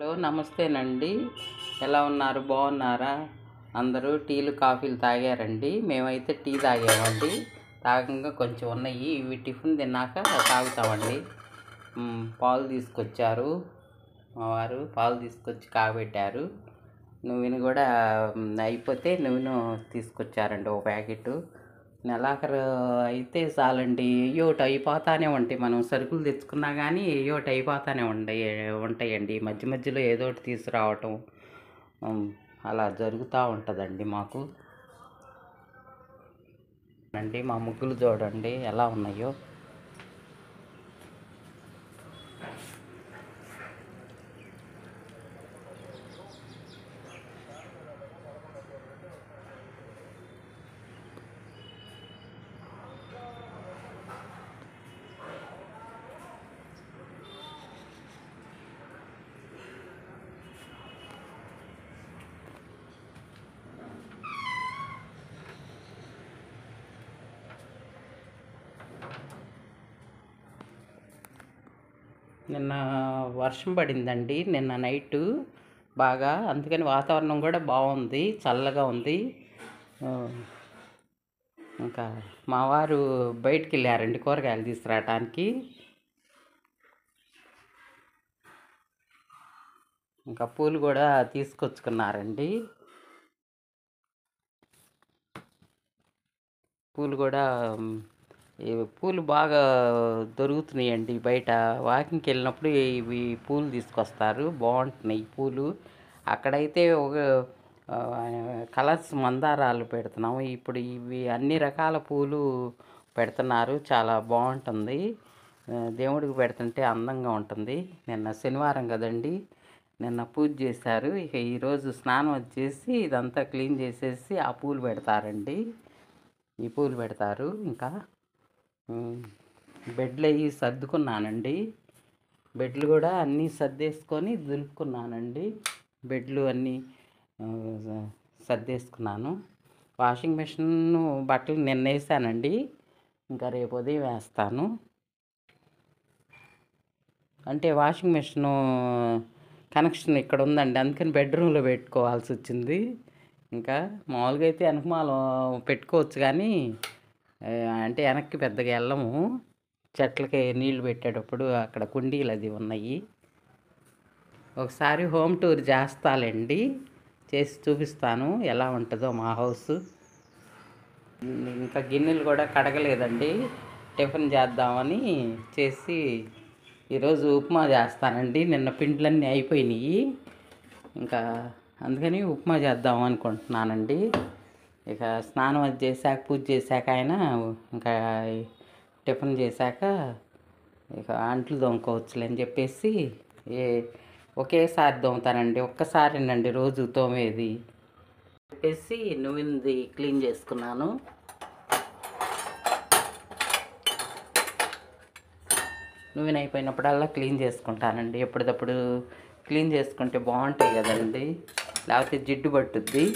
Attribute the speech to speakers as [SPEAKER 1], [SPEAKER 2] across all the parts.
[SPEAKER 1] Hello నమస్తేనండి. ఎలా ఉన్నారు? బాగున్నారా? అందరూ టీలు కాఫీలు తాగారండి. మేమైతే టీ తాగామండి. తాగంగా కొంచెం ఉన్నాయి, ఇవి టిఫిన్ తిన్నాక తాగుతామండి. పాలు తీసుకొచ్చారు మా వారు, పాలు తీసుకొచ్చి కాగబెట్టారు. నువ్వుని కూడా అయిపోతే నువ్వును తీసుకొచ్చారండి ఒక ప్యాకెట్. నెలాఖరు అయితే చాలండి, ఏయోటి అయిపోతానే ఉంటాయి. మనం సరుకులు తెచ్చుకున్నా కానీ ఏయోటి అయిపోతానే ఉంటాయండి. మధ్య మధ్యలో ఏదో ఒకటి తీసుకురావటం అలా జరుగుతూ ఉంటుందండి మాకు. అండి మా ముగ్గులు చూడండి ఎలా ఉన్నాయో. నిన్న వర్షం పడిందండి, నిన్న నైటు బాగా. అందుకని వాతావరణం కూడా బాగుంది, చల్లగా ఉంది. ఇంకా మా వారు బయటికి వెళ్ళారండి కూరగాయలు తీసుకురావటానికి. ఇంకా పూలు కూడా తీసుకొచ్చుకున్నారండి. పూలు కూడా పూలు బాగా దొరుకుతున్నాయండి బయట. వాకింగ్కి వెళ్ళినప్పుడు ఇవి పూలు తీసుకొస్తారు, బాగుంటున్నాయి పూలు. అక్కడైతే ఒక కలర్స్ మందారాలు పెడుతున్నాము, ఇప్పుడు ఇవి అన్ని రకాల పూలు పెడుతున్నారు. చాలా బాగుంటుంది, దేవుడికి పెడుతుంటే అందంగా ఉంటుంది. నిన్న శనివారం కదండి, నిన్న పూజ చేశారు. ఇక ఈరోజు స్నానం వచ్చేసి ఇదంతా క్లీన్ చేసేసి ఆ పూలు పెడతారండి. ఈ పూలు పెడతారు. ఇంకా బెడ్లు అవి సర్దుకున్నానండి. బెడ్లు కూడా అన్నీ సర్దేసుకొని దులుపుకున్నానండి. బెడ్లు అన్నీ సర్దేసుకున్నాను. వాషింగ్ మిషన్ బట్టలు నిన్న వేసానండి, ఇంకా రేపు ఉదయం వేస్తాను. అంటే వాషింగ్ మిషను కనెక్షన్ ఇక్కడ ఉందండి, అందుకని బెడ్రూమ్లో పెట్టుకోవాల్సి వచ్చింది. ఇంకా మామూలుగా అయితే వెనకమాల పెట్టుకోవచ్చు కానీ అంటే వెనక్కి పెద్దగా వెళ్ళము. చెట్లకి నీళ్లు పెట్టేటప్పుడు అక్కడ కుండీలు అది ఉన్నాయి. ఒకసారి హోమ్ టూర్ చేస్తాలేండి, చేసి చూపిస్తాను ఎలా ఉంటుందో మా హౌస్. ఇంకా గిన్నెలు కూడా కడగలేదండి, టిఫిన్ చేద్దామని చేసి ఈరోజు ఉప్మా చేస్తానండి. నిన్న పిండ్లన్నీ అయిపోయినాయి, ఇంకా అందుకని ఉప్మా చేద్దాం అనుకుంటున్నానండి. ఇక స్నానం అది చేశాక, పూజ చేశాక ఆయన ఇంకా టిఫిన్ చేశాక ఇక అంట్లు తోముకోవచ్చులే అని చెప్పేసి ఒకేసారి తోముతానండి. ఒక్కసారేనండి రోజు తోమేది చెప్పేసి నువ్వుంది క్లీన్ చేసుకున్నాను. నువ్వుని అయిపోయినప్పుడల్లా క్లీన్ చేసుకుంటానండి. ఎప్పటికప్పుడు క్లీన్ చేసుకుంటే బాగుంటాయి కదండి, లేకపోతే జిడ్డు పట్టుద్ది.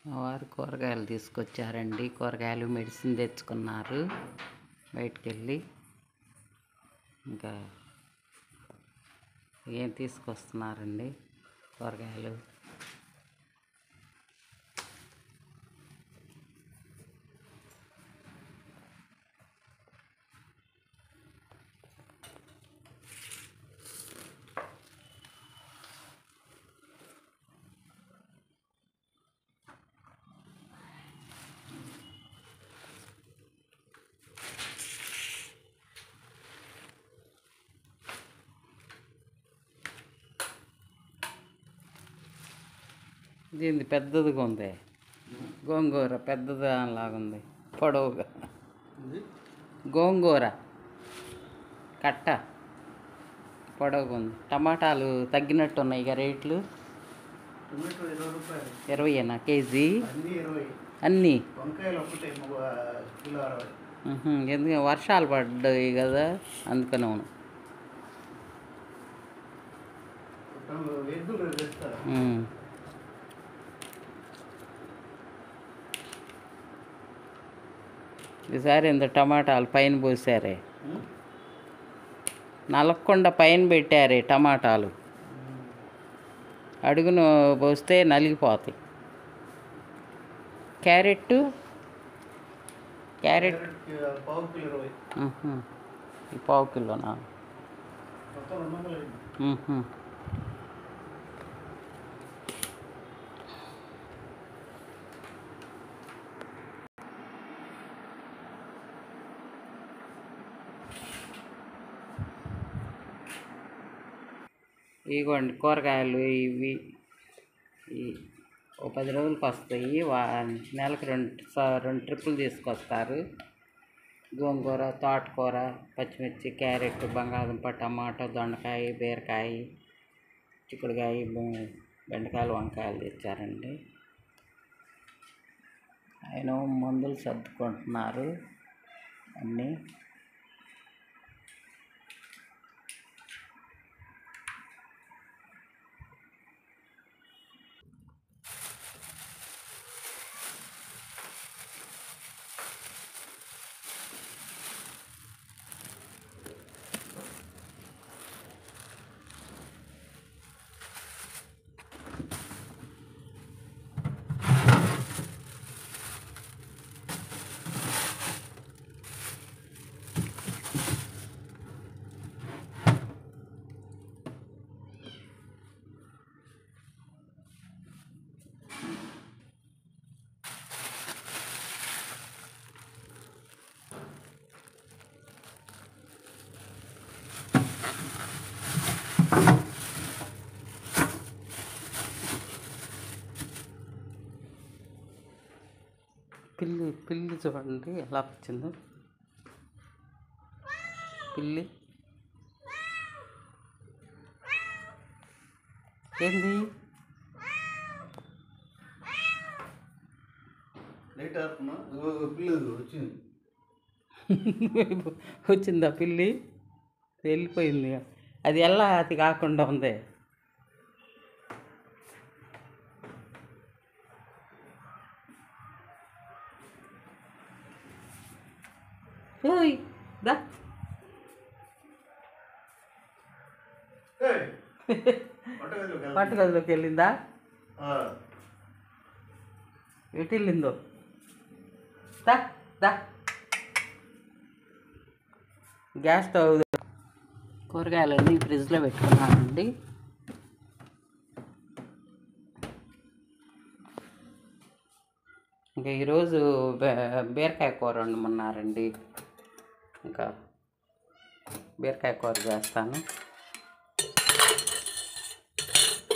[SPEAKER 1] మా వారు కూరగాయలు తీసుకొచ్చారండి, కూరగాయలు మెడిసిన్ తెచ్చుకున్నారు బయటికి వెళ్ళి. ఇంకా ఏం తీసుకొస్తున్నారండి కూరగాయలు. దీనిది పెద్దదిగా ఉంది, గోంగూర పెద్దదానిలాగా ఉంది, పొడవుగా. గోంగూర కట్ట పొడవుగా ఉంది. టమాటాలు తగ్గినట్టు ఉన్నాయి ఇక రేట్లు. 20 కేజీ అన్నీ. ఎందుకంటే వర్షాలు పడ్డాయి కదా, అందుకనే అవును. ఈసారి ఇంత టమాటాలు పైన పోసారే, నలగకుండా పైన పెట్టారే టమాటాలు. అడుగును పోస్తే నలిగిపోతాయి. క్యారెట్ ఈ పావు కిలోనా? ఇదిగోండి కూరగాయలు ఇవి. ఓ 10 రోజులకు వస్తాయి. నెలకు రెండు ట్రిప్పులు తీసుకొస్తారు. గోంగూర, తోటకూర, పచ్చిమిర్చి, క్యారెట్, బంగాళదుంప, టమాటో, దొండకాయ, బీరకాయ, చిక్కుడుకాయ, బెండకాయలు, వంకాయలు తెచ్చారండి. ఆయన మందులు సర్దుకుంటున్నారు అన్నీ. పిల్లి చూడండి ఎలా వచ్చిందో. పిల్లి ఏంది? వచ్చిందా పిల్లి? వెళ్ళిపోయింది. అది ఎలా అది కాకుండా ఉంది. ఓయ్ దా వంటగదిలోకి వెళ్ళిందా? ఎటు వెళ్ళిందో? దా దా గ్యాస్ స్టవ్ కూరగాయలన్నీ ఫ్రిడ్జ్లో పెట్టుకున్నానండి. ఇంకా ఈరోజు బీరకాయ కూర వండమన్నారండి. ఇంకా బీరకాయ కూర చేస్తాను.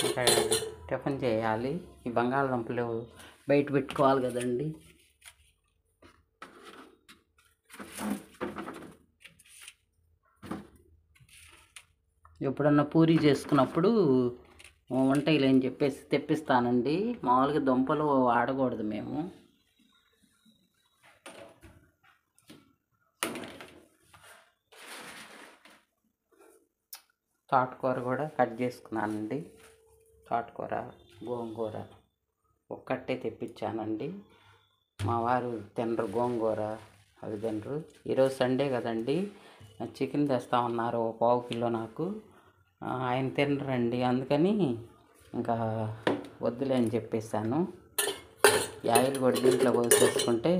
[SPEAKER 1] ఇంకా టిఫిన్ చేయాలి. ఈ బంగాళదుంపలు బయట పెట్టుకోవాలి కదండి. ఎప్పుడన్నా పూరీ చేసుకున్నప్పుడు వంటలు అని చెప్పేసి తెప్పిస్తానండి. మామూలుగా దుంపలు వాడకూడదు మేము. తోటకూర కూడా కట్ చేసుకున్నానండి. తోటకూర, గోంగూర ఒక్కటే తెప్పించానండి. మా వారు తినరు గోంగూర, అవి తినరు. ఈరోజు సండే కదండి, చికెన్ తెస్తా ఉన్నారు 1/4 కిలో. నాకు ఆయన తినరండి, అందుకని ఇంకా వద్దులే అని చెప్పేసాను. ఈ ఆయిల్ కూడా దీంట్లో పోసేసుకుంటే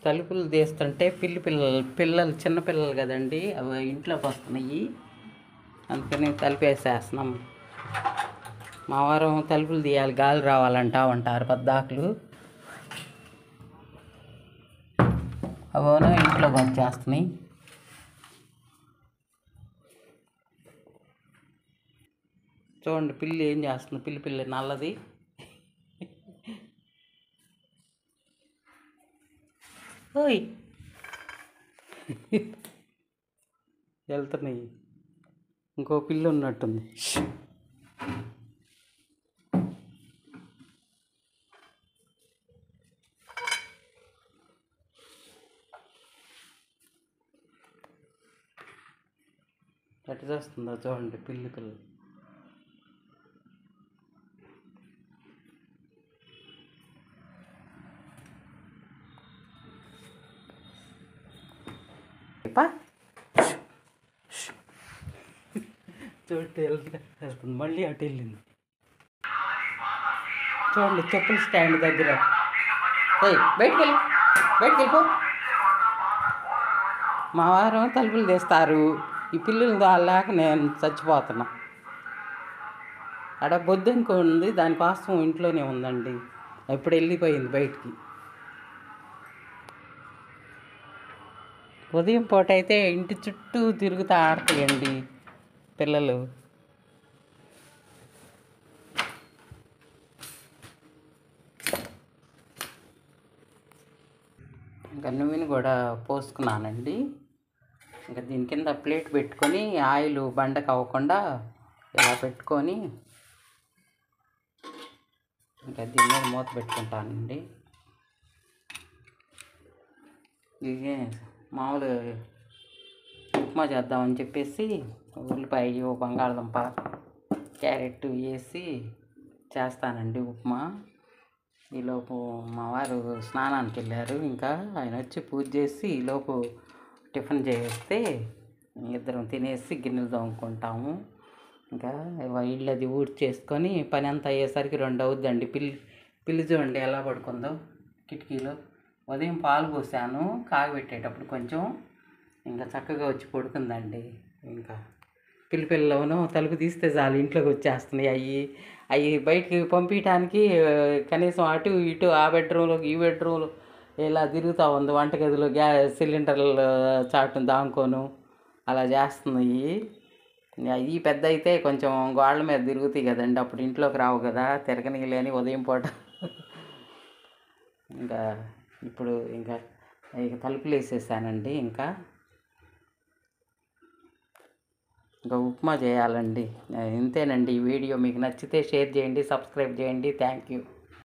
[SPEAKER 1] తలుపులు తీస్తుంటే పిల్లలు చిన్నపిల్లలు కదండి, అవి ఇంట్లోకి వస్తున్నాయి. అందుకని తలుపేసేస్తున్నాం. మా వారం తలుపులు తీయాలి, గాలి రావాలంటా ఉంటారు పద్దాకులు. అవోనో ఇంట్లోకి వచ్చేస్తున్నాయి. చూడండి పిల్లి ఏం చేస్తుంది. పిల్లి నల్లది. ఓయ్ వెళ్తున్నాయి. ఇంకో పిల్లి ఉన్నట్టుంది. ఎట్ట చేస్తుందో చూడండి పిల్లికలు. చూడండి వెళ్తుంది, మళ్ళీ అటు వెళ్ళింది. చూడండి చెప్పుల స్టాండ్ దగ్గర. బయటికి వెళ్ళిపో. మా వారు తలుపులు తీస్తారు, ఈ పిల్లలు దాల్లేక నేను చచ్చిపోతున్నా. ఆడ బొద్దునుకో ఉంది, దానికోసం ఇంట్లోనే ఉందండి, ఎప్పుడు వెళ్ళిపోయింది బయటికి. ఉదయం పూట అయితే ఇంటి చుట్టూ తిరుగుతూ ఆడతాయండి పిల్లలు. ఇంకా నూనె కూడా పోసుకున్నానండి. ఇంకా దీని కింద ప్లేట్ పెట్టుకొని ఆయిల్ బండకు అవ్వకుండా ఇలా పెట్టుకొని ఇంకా దీని మీద మూత పెట్టుకుంటానండి. ఇది మామూలు ఉప్మా చేద్దామని చెప్పేసి ఉల్లిపాయ, బంగాళదుంప, క్యారెట్ వేసి చేస్తానండి ఉప్మా. ఈలోపు మా వారు స్నానానికి వెళ్ళారు, ఇంకా ఆయన వచ్చి పూజ చేసి ఈలోపు టిఫిన్ చేస్తే ఇద్దరం తినేసి గిన్నెలు తోముకుంటాము. ఇంకా ఇల్లు అది ఊడ్చేసుకొని పని అంతా అయ్యేసరికి 2 అవుద్దండి. పిల్లి చూడండి ఎలా పడుకుందో కిటికీలో. ఉదయం పాలు పోసాను కాగబెట్టేటప్పుడు కొంచెం, ఇంకా చక్కగా వచ్చి పడుకుందండి. ఇంకా పిల్లలోనూ తలుపు తీస్తే చాలు ఇంట్లోకి వచ్చేస్తున్నాయి. అవి బయటికి పంపించడానికి కనీసం అటు ఇటు ఆ బెడ్రూమ్లోకి ఈ బెడ్రూమ్లో ఇలా తిరుగుతూ ఉంది. వంటగదిలో సిలిండర్లు చాటును దాముకోను అలా చేస్తున్నాయి. అవి పెద్ద అయితే కొంచెం గోడల మీద తిరుగుతాయి కదండి, అప్పుడు ఇంట్లోకి రావు కదా, తిరగనీయలేని ఉదయం పూట. ఇంకా ఇప్పుడు ఇంకా తలుపులు వేసేసానండి. ఇంకా ఉప్మా చేయాలండి. ఇంతేనండి ఈ వీడియో. మీకు నచ్చితే షేర్ చేయండి, సబ్స్క్రైబ్ చేయండి. Thank you.